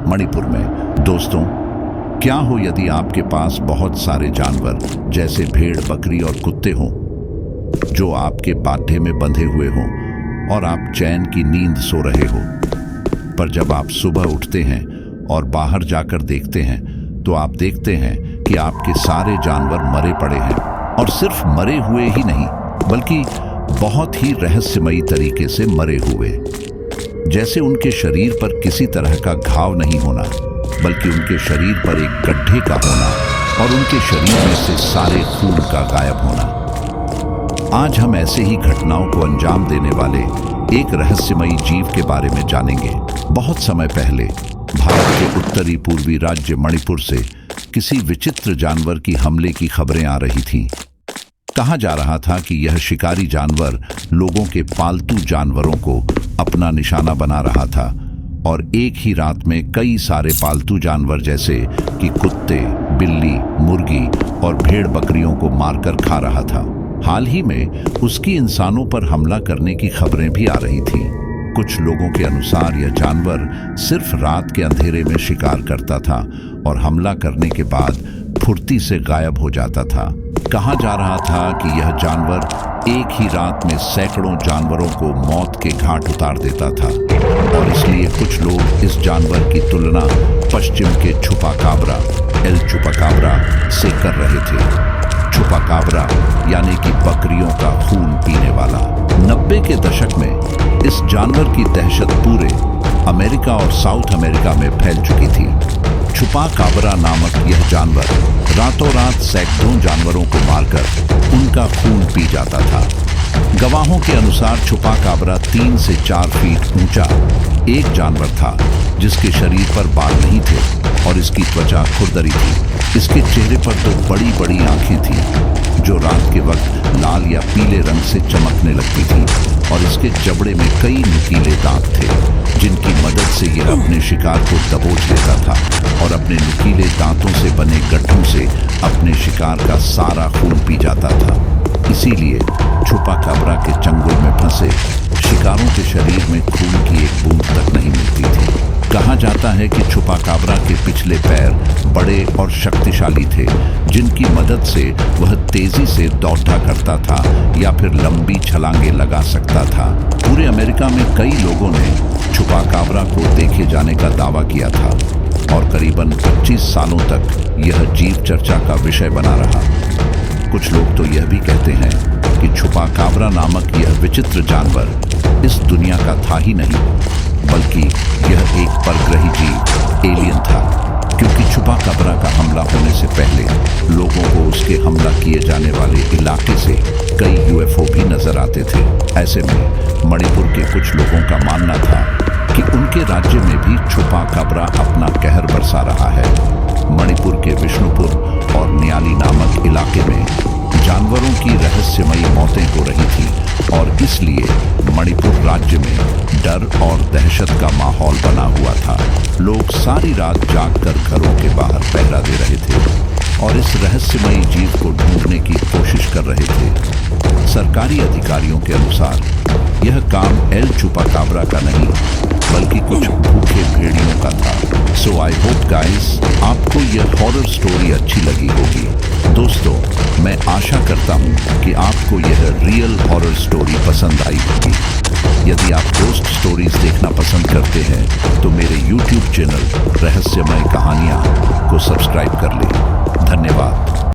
मणिपुर में। दोस्तों, क्या हो यदि आपके पास बहुत सारे जानवर जैसे भेड़, बकरी और कुत्ते हों जो आपके बाड़े में बंधे हुए हों और आप चैन की नींद सो रहे हो, पर जब आप सुबह उठते हैं और बाहर जाकर देखते हैं तो आप देखते हैं कि आपके सारे जानवर मरे पड़े हैं, और सिर्फ मरे हुए ही नहीं बल्कि बहुत ही रहस्यमयी तरीके से मरे हुए। जैसे उनके शरीर पर किसी तरह का घाव नहीं होना, बल्कि उनके शरीर पर एक गड्ढे का होना और उनके शरीर में से सारे खून का गायब होना। आज हम ऐसे ही घटनाओं को अंजाम देने वाले एक रहस्यमयी जीव के बारे में जानेंगे। बहुत समय पहले भारत के उत्तरी पूर्वी राज्य मणिपुर से किसी विचित्र जानवर की हमले की खबरें आ रही थीं। कहा जा रहा था कि यह शिकारी जानवर लोगों के पालतू जानवरों को अपना निशाना बना रहा था और एक ही रात में कई सारे पालतू जानवर जैसे कि कुत्ते, बिल्ली, मुर्गी और भेड़ बकरियों को मारकर खा रहा था। हाल ही में उसकी इंसानों पर हमला करने की खबरें भी आ रही थीं। कुछ लोगों के अनुसार यह जानवर सिर्फ रात के अंधेरे में शिकार करता था और हमला करने के बाद फुर्ती से गायब हो जाता था। कहा जा रहा था कि यह जानवर एक ही रात में सैकड़ों जानवरों को मौत के घाट उतार देता था, और इसलिए कुछ लोग इस जानवर की तुलना पश्चिम के छुपाकाब्रा, एल चुपाकाब्रा से कर रहे थे। छुपाकाब्रा यानी कि बकरियों का खून पीने वाला। 90 के दशक में इस जानवर की दहशत पूरे अमेरिका और साउथ अमेरिका में फैल चुकी थी। छुपाकाब्रा नामक यह जानवर रातों रात सैकड़ों जानवरों को मारकर उनका खून पी जाता था। गवाहों के अनुसार छुपाकाब्रा 3 से 4 फीट ऊंचा एक जानवर था जिसके शरीर पर बाल नहीं थे और इसकी त्वचा खुरदरी थी। इसके चेहरे पर 2 बड़ी बड़ी आंखें थीं जो रात के वक्त लाल या पीले रंग से चमकने लगती थी, और इसके जबड़े में कई नुकीले दांत थे जिनकी मदद से यह अपने शिकार को दबोच लेता था और अपने नुकीले दांतों से बने गड्ढों से अपने शिकार का सारा खून पी जाता था। इसीलिए छुपाकाब्रा के चंगुल में फंसे शिकारों के शरीर में खून की एक बूंद तक नहीं मिलती थी। कहा जाता है कि छुपाकाब्रा के पिछले पैर बड़े और शक्तिशाली थे जिनकी मदद से वह तेजी से दौड़ा करता था या फिर लंबी छलांगे लगा सकता था। पूरे अमेरिका में कई लोगों ने छुपाकाब्रा को देखे जाने का दावा किया था और करीबन 25 सालों तक यह जीव चर्चा का विषय बना रहा। कुछ लोग तो यह भी कहते हैं कि छुपाकाब्रा नामक यह विचित्र जानवर इस दुनिया का था ही नहीं, बल्कि यह एक परग्रही जीव, एलियन था, क्योंकि छुपाकाब्रा का हमला होने से पहले लोगों को उसके हमला किए जाने वाले इलाके से कई यूएफओ भी नजर आते थे। ऐसे में मणिपुर के कुछ लोगों का मानना था कि उनके राज्य में भी छुपाकाब्रा अपना कहर बरसा रहा है। मणिपुर के विष्णुपुर और न्याली नामक इलाके में जानवरों की रहस्यमयी मौतें हो रही थी और इसलिए मणिपुर राज्य में डर और दहशत का माहौल बना हुआ था। लोग सारी रात जागकर घरों के बाहर पहरा दे रहे थे और इस रहस्यमयी जीव को ढूंढने की कोशिश कर रहे थे। सरकारी अधिकारियों के अनुसार यह काम एल चुपाकाब्रा का नहीं बल्कि कुछ भूखे भेड़ियों का था। सो आई होप गाइस आपको यह हॉरर स्टोरी अच्छी लगी होगी। दोस्तों, मैं आशा करता हूँ कि आपको यह रियल हॉरर स्टोरी पसंद आई होगी। यदि आप गोस्ट स्टोरीज देखना पसंद करते हैं तो मेरे YouTube चैनल रहस्यमय कहानियाँ को सब्सक्राइब कर लें। धन्यवाद।